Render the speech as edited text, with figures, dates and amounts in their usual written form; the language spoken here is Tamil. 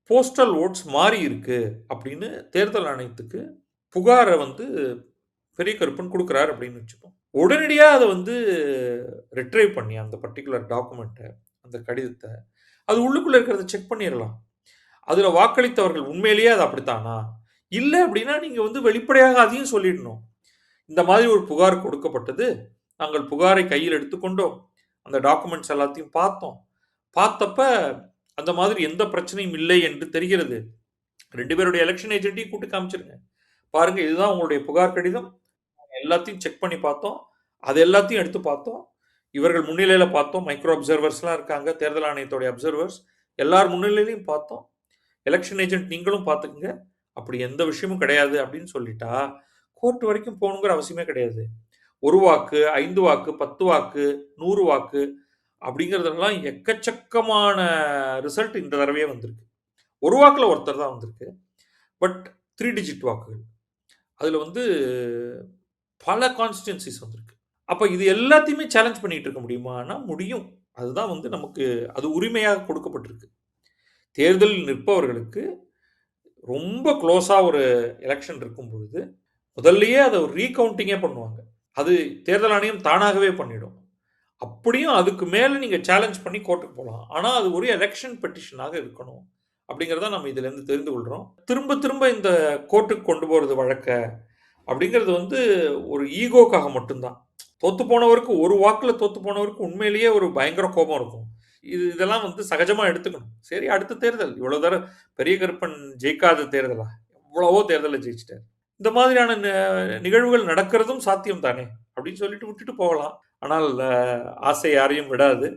போஸ்டல் ஓட்ஸ் மாறி இருக்கு அப்படின்னு தேர்தல் ஆணையத்துக்கு புகார வந்து பெரிய கருப்பன் குடுக்குறாரு அப்படின்னு வச்சுப்போம். உடனடியா அத வந்து ரிட்ரைவ் பண்ணி அந்த பர்ட்டிகுலர் டாக்குமெண்ட்ட, அந்த கடிதத்த, அது உள்ளுக்குள்ள இருக்கிறத செக் பண்ணிறலாம். அதுல வாக்களித்தவர்கள் உண்மையிலேயே அது அப்படித்தானா? இல்ல அப்படின்னா நீங்க வந்து வெளிப்படையாக அதையும் சொல்லிடணும். இந்த மாதிரி ஒரு புகார் கொடுக்கப்பட்டது. நாங்கள் புகாரை கையில் எடுத்துக்கொண்டோம். அந்த டாக்குமெண்ட்ஸ் எல்லாத்தையும் பார்த்தோம். பார்த்தப்ப அந்த மாதிரி எந்த பிரச்சனையும் இல்லை என்று தெரிகிறது. 2 பேருடைய எலக்ஷன் ஏஜென்ட்டையும் கூட்டு காமிச்சிருங்க. பாருங்க இதுதான் உங்களுடைய புகார் கடிதம். எல்லாத்தையும் செக் பண்ணி பார்த்தோம். அது எல்லாத்தையும் எடுத்து பார்த்தோம். இவர்கள் முன்னிலையில பார்த்தோம். மைக்ரோ அப்சர்வர்ஸ்லாம் இருக்காங்க. தேர்தல் ஆணையத்துடைய அப்சர்வர்ஸ். எல்லார் முன்னிலையிலயும் பார்த்தோம். எலக்ஷன் ஏஜென்ட் நீங்களும் பார்த்துக்கங்க. அப்படி எந்த விஷயமும் கிடையாது அப்படின்னு சொல்லிட்டா, கோர்ட் வரைக்கும் போகணுங்கிற அவசியமே கிடையாது. 1 வாக்கு, 5 வாக்கு, 10 வாக்கு, 100 வாக்கு அப்படிங்கிறதெல்லாம் எக்கச்சக்கமான ரிசல்ட் இந்த தடவையே வந்திருக்கு. 1 வாக்குல ஒருத்தர் தான் வந்திருக்கு. பட் 3 டிஜிட் வாக்குகள். அதுல வந்து பல கான்ஸ்டிட்யூயன்சிஸ் வந்திருக்கு. அப்ப இது எல்லாத்தையுமே சேலஞ்ச் பண்ணிட்டு இருக்க முடியுமான்னா முடியும். அதுதான் வந்து நமக்கு அது உரிமையாக கொடுக்கப்பட்டிருக்கு. தேர்தலில் நிற்பவர்களுக்கு ரொம்ப குளோஸா ஒரு எலக்ஷன் இருக்கும் பொழுது, முதல்லயே அத ஒரு ரீகவுண்டிங்கே பண்ணுவாங்க. அது தேர்தல் ஆணையம் தானாகவே பண்ணிடும். அப்படியும் அதுக்கு மேல நீங்க சேலஞ்ச் பண்ணி கோர்ட்க்கு போலாம். ஆனா அது ஒரு எலக்ஷன் பெட்டிஷனாக இருக்கணும். அப்படிங்கிறத நம்ம இதிலிருந்து தெரிந்து கொள்றோம். திரும்ப திரும்ப இந்த கோர்ட்க்கு கொண்டு போறது வழக்க அப்படிங்கிறது வந்து ஒரு ஈகோக்காக மட்டும் தான். தோத்து போனவருக்கு ஒரு வாக்குல தோத்து போனவருக்கு உண்மையிலேயே ஒரு பயங்கர கோபம் இருக்கும். இதெல்லாம் வந்து சகஜமா எடுத்துக்கணும். சரி அடுத்த தேர்தல். இவ்வளவு தூரம் பெரிய கருப்பன் ஜெயிக்காத தேர்தலா? எவ்வளவோ தேர்தல்ல ஜெயிச்சுட்டாரு. இந்த மாதிரியான நிகழ்வுகள் நடக்கிறதும் சாத்தியம் தானே! அப்படின்னு சொல்லிட்டு விட்டுட்டு போகலாம். ஆனால் ஆசை யாரையும் விடாது.